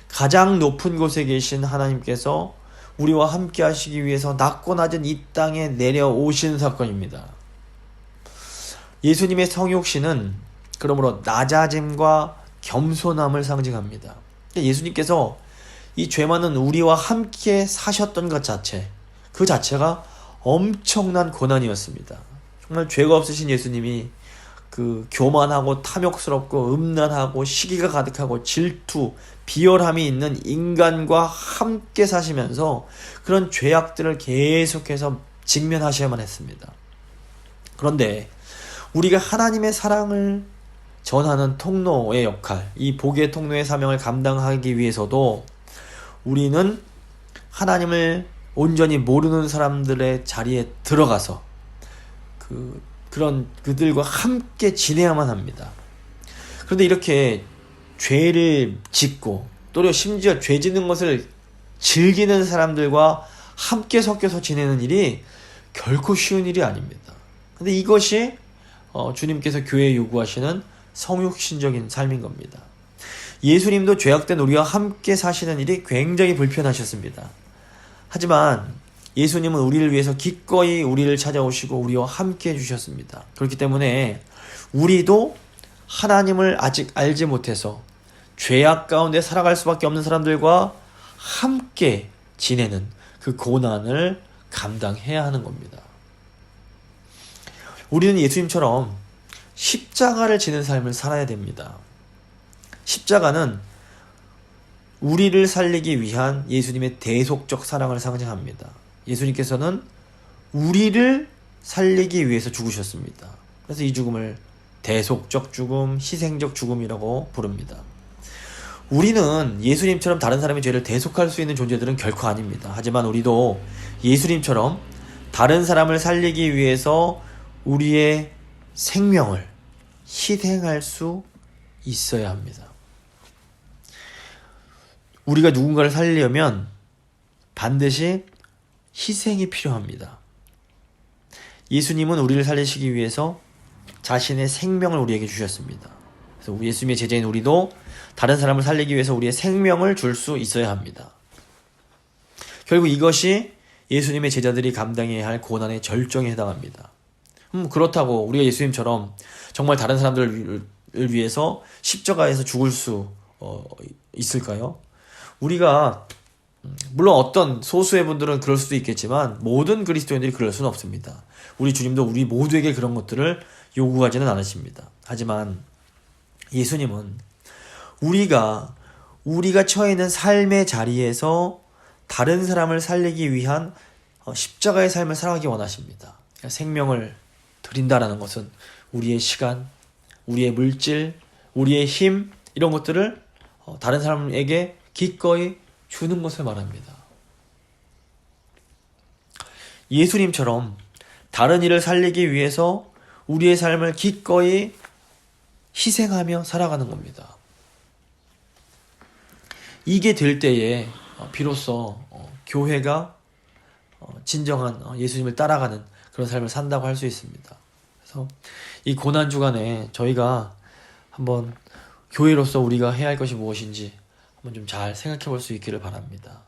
가장 높은 곳에 계신 하나님께서 우리와 함께 하시기 위해서 낮고 낮은 이 땅에 내려오신 사건입니다. 예수님의 성육신은 그러므로 낮아짐과 겸손함을 상징합니다. 예수님께서 이 죄 많은 우리와 함께 사셨던 것 자체, 그 자체가 엄청난 고난이었습니다. 정말 죄가 없으신 예수님이 그 교만하고 탐욕스럽고 음란하고 시기가 가득하고 질투, 비열함이 있는 인간과 함께 사시면서 그런 죄악들을 계속해서 직면하셔야만 했습니다. 그런데 우리가 하나님의 사랑을 전하는 통로의 역할, 이 복의 통로의 사명을 감당하기 위해서도 우리는 하나님을 온전히 모르는 사람들의 자리에 들어가서 그들과 함께 지내야만 합니다. 그런데 이렇게 죄를 짓고 또 심지어 죄 짓는 것을 즐기는 사람들과 함께 섞여서 지내는 일이 결코 쉬운 일이 아닙니다. 그런데 이것이 주님께서 교회에 요구하시는 성육신적인 삶인 겁니다. 예수님도 죄악된 우리와 함께 사시는 일이 굉장히 불편하셨습니다. 하지만 예수님은 우리를 위해서 기꺼이 우리를 찾아오시고 우리와 함께 해주셨습니다. 그렇기 때문에 우리도 하나님을 아직 알지 못해서 죄악 가운데 살아갈 수밖에 없는 사람들과 함께 지내는 그 고난을 감당해야 하는 겁니다. 우리는 예수님처럼 십자가를 지는 삶을 살아야 됩니다. 십자가는 우리를 살리기 위한 예수님의 대속적 사랑을 상징합니다. 예수님께서는 우리를 살리기 위해서 죽으셨습니다. 그래서 이 죽음을 대속적 죽음, 희생적 죽음이라고 부릅니다. 우리는 예수님처럼 다른 사람의 죄를 대속할 수 있는 존재들은 결코 아닙니다. 하지만 우리도 예수님처럼 다른 사람을 살리기 위해서 우리의 생명을 희생할 수 있어야 합니다. 우리가 누군가를 살리려면 반드시 희생이 필요합니다. 예수님은 우리를 살리시기 위해서 자신의 생명을 우리에게 주셨습니다. 그래서 예수님의 제자인 우리도 다른 사람을 살리기 위해서 우리의 생명을 줄 수 있어야 합니다. 결국 이것이 예수님의 제자들이 감당해야 할 고난의 절정에 해당합니다. 그렇다고 우리가 예수님처럼 정말 다른 사람들을 위해서 십자가에서 죽을 수 있을까요? 우리가 물론 어떤 소수의 분들은 그럴 수도 있겠지만 모든 그리스도인들이 그럴 수는 없습니다. 우리 주님도 우리 모두에게 그런 것들을 요구하지는 않으십니다. 하지만 예수님은 우리가 처해 있는 삶의 자리에서 다른 사람을 살리기 위한 십자가의 삶을 살아가기 원하십니다. 생명을 드린다라는 것은 우리의 시간, 우리의 물질, 우리의 힘 이런 것들을 다른 사람에게 기꺼이 주는 것을 말합니다. 예수님처럼 다른 이를 살리기 위해서 우리의 삶을 기꺼이 희생하며 살아가는 겁니다. 이게 될 때에 비로소 교회가 진정한 예수님을 따라가는 그런 삶을 산다고 할 수 있습니다. 그래서 이 고난 주간에 저희가 한번 교회로서 우리가 해야 할 것이 무엇인지 한번 좀 잘 생각해 볼 수 있기를 바랍니다.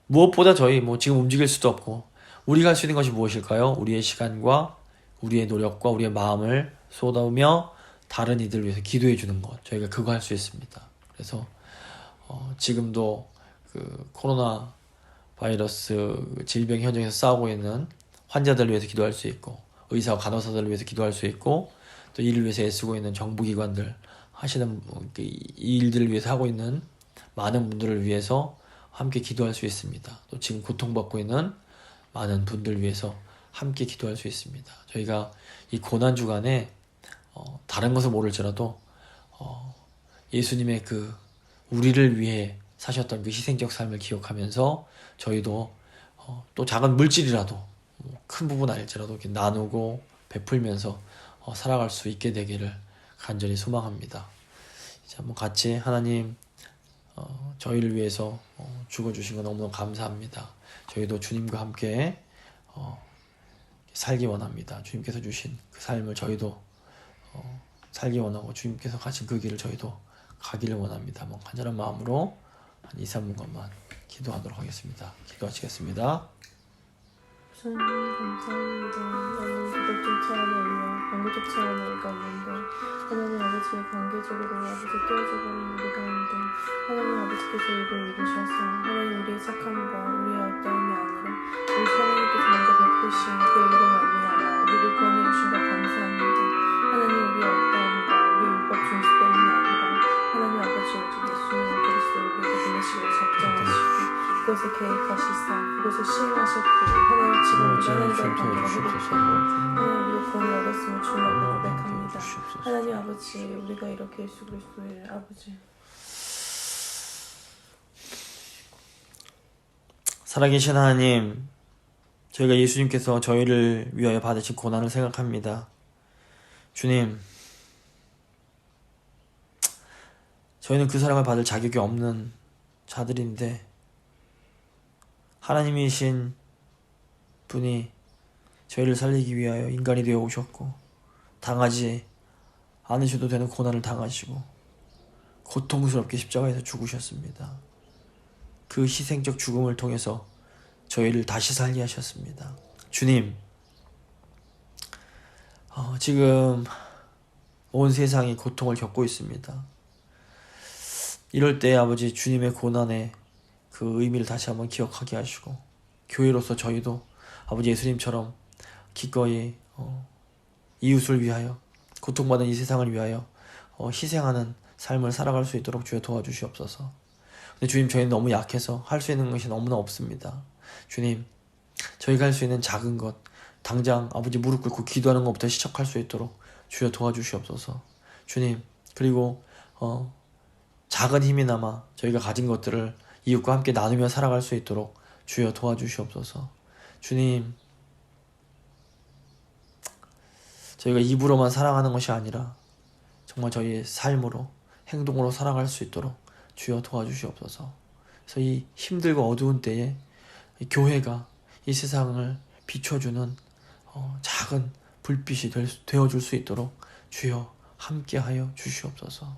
무엇보다 저희 지금 움직일 수도 없고 우리가 할 수 있는 것이 무엇일까요? 우리의 시간과 우리의 노력과 우리의 마음을 쏟아오며 다른 이들을 위해서 기도해 주는 것, 저희가 그거 할 수 있습니다. 그래서 지금도 그 코로나 바이러스 질병 현장에서 싸우고 있는 환자들을 위해서 기도할 수 있고, 의사와 간호사들을 위해서 기도할 수 있고, 또 이를 위해서 애쓰고 있는 정부기관들 하시는 이 일들을 위해서 하고 있는 많은 분들을 위해서 함께 기도할 수 있습니다. 또 지금 고통받고 있는 많은 분들 위해서 함께 기도할 수 있습니다. 저희가 이 고난 주간에 다른 것을 모를지라도 예수님의 그 우리를 위해 사셨던 그 희생적 삶을 기억하면서 저희도 또 작은 물질이라도 큰 부분 아닐지라도 이렇게 나누고 베풀면서 살아갈 수 있게 되기를 간절히 소망합니다. 이제 한번 같이 하나님 저희를 위해서 죽어주신 거 너무너무 감사합니다. 저희도 주님과 함께 살기 원합니다. 주님께서 주신 그 삶을 저희도 살기 원하고 주님께서 가신 그 길을 저희도 가기를 원합니다. 간절한 마음으로 한 2, 3분간만 기도하도록 하겠습니다. 기도하시겠습니다. 주님 감사합니다. 나는 기독교 차원의 의와 관계적 차원의 의가 있는데 하나님 아버지의 관계적으로 아버지 깨어져버린 우리 가운데 하나님 아버지께서 일을 이루셔서 하나님 우리의 착함과 우리의 어떠함이 아니라 우리 하나님께서 먼저 베푸신 그 의로 말미암아 우리를 구원해 주신다 감사합니다. 하나님 우리의 어떠함과 우리의 율법 준수 때문이 아니라 하나님 아버지 오직 예수님 그리스도를 우리에게 보내시기를 작정하시고 그것을 계획하시사 그것을 시행하셨기에 하나님 지금 우리가 하나님과의 관계가 회복되고 하나님 우리가 구원을 얻었음을 주님으로 고백합니다. 하나님 아버지 우리가 이렇게 예수 그리스도의 아버지 살아계신 하나님, 저희가 예수님께서 저희를 위하여 받으신 고난을 생각합니다. 주님, 저희는 그 사랑을 받을 자격이 없는 자들인데 하나님이신 분이 저희를 살리기 위하여 인간이 되어 오셨고 당하지 않으셔도 되는 고난을 당하시고 고통스럽게 십자가에서 죽으셨습니다. 그 희생적 죽음을 통해서 저희를 다시 살게 하셨습니다. 주님, 지금 온 세상이 고통을 겪고 있습니다. 이럴 때 아버지 주님의 고난의 그 의미를 다시 한번 기억하게 하시고 교회로서 저희도 아버지 예수님처럼 기꺼이 이웃을 위하여 고통받는 이 세상을 위하여 희생하는 삶을 살아갈 수 있도록 주여 도와주시옵소서. 근데 주님, 저희는 너무 약해서 할 수 있는 것이 너무나 없습니다. 주님, 저희가 할 수 있는 작은 것, 당장 아버지 무릎 꿇고 기도하는 것부터 시작할 수 있도록 주여 도와주시옵소서. 주님, 그리고 작은 힘이나마 저희가 가진 것들을 이웃과 함께 나누며 살아갈 수 있도록 주여 도와주시옵소서. 주님, 저희가 입으로만 사랑하는 것이 아니라 정말 저희의 삶으로, 행동으로 살아갈 수 있도록 주여 도와주시옵소서. 그래서 이 힘들고 어두운 때에 이 교회가 이 세상을 비춰주는 작은 불빛이 되어줄 수 있도록 주여 함께하여 주시옵소서.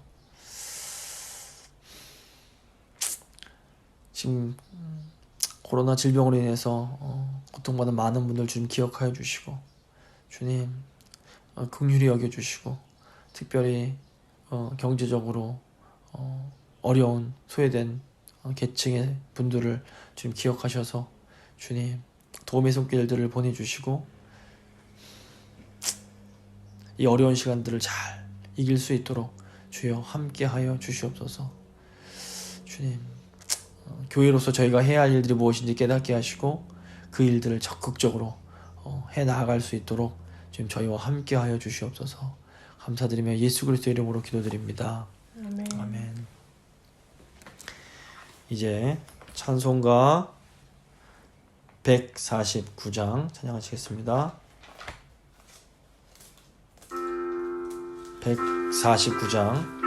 지금 코로나 질병으로 인해서 고통받는 많은 분들 주님 기억하여 주시고 주님 긍휼히 여겨주시고 특별히 경제적으로 어려운 소외된 계층의 분들을 주님 기억하셔서 주님 도움의 손길들을 보내주시고 이 어려운 시간들을 잘 이길 수 있도록 주여 함께하여 주시옵소서. 주님, 교회로서 저희가 해야 할 일들이 무엇인지 깨닫게 하시고 그 일들을 적극적으로 해 나아갈 수 있도록 주님 저희와 함께하여 주시옵소서. 감사드리며 예수 그리스도 이름으로 기도드립니다. 아멘. 아멘. 이제 찬송가 149장 찬양하시겠습니다. 149장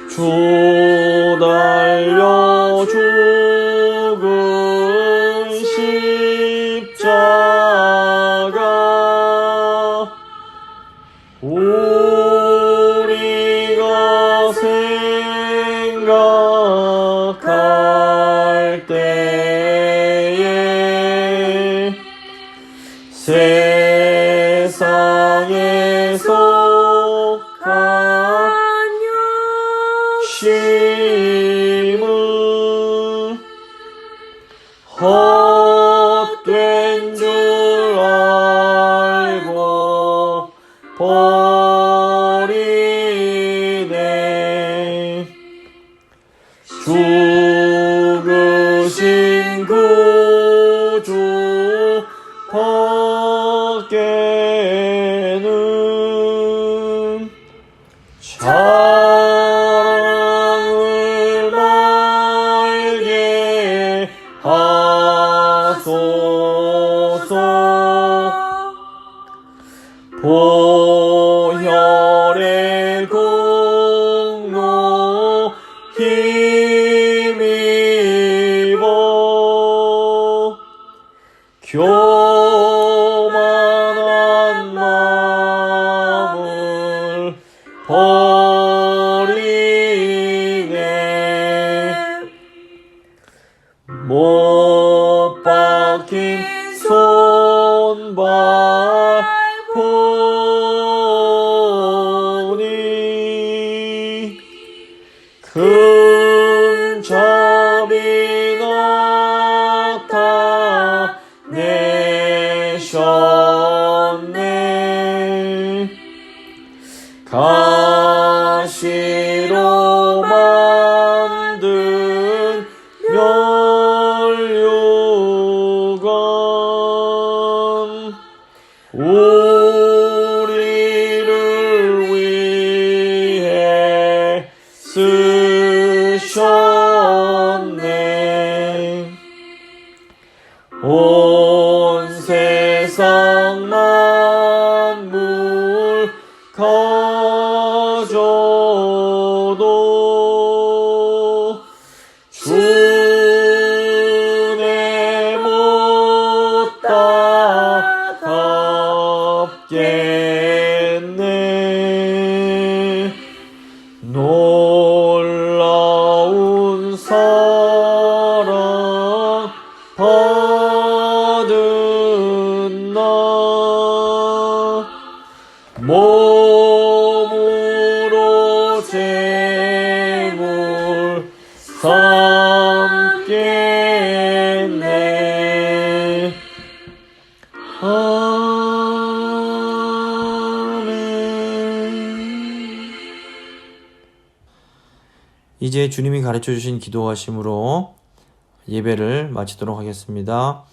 주 달려 죽은 십자가 우리가 생각할 때에 세상에서 심은 헛된 줄 알고 버리네. 죽으신 구주 밖에는 사랑을 말게 하소서. 보혈의 공로 힘입어 교만한 마음을 버리네. 못 박힌 손발 보니 금잡이 나타내셨네. 가시로 만든 멸류관 우리를 위해 쓰셨네. 온 세상 만물 가져도 주내 못 따갑겠네. 놀라운 사랑 받은 나 몸으로 제물 삼겠네. 아멘. 이제 주님이 가르쳐 주신 기도하심으로 예배를 마치도록 하겠습니다.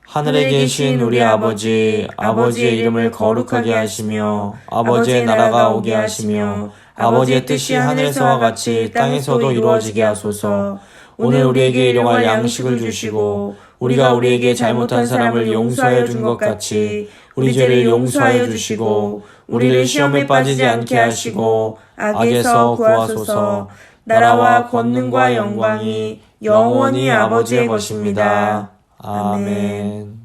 하늘에 계신 우리 아버지, 아버지의 이름을 거룩하게 하시며 아버지의 나라가 오게 하시며 아버지의 뜻이 하늘에서와 같이 땅에서도 이루어지게 하소서. 오늘 우리에게 일용할 양식을 주시고 우리가 우리에게 잘못한 사람을 용서하여 준 것 같이 우리 죄를 용서하여 주시고 우리를 시험에 빠지지 않게 하시고 악에서 구하소서. 나라와 권능과 영광이 영원히 아버지의 것입니다. 아멘.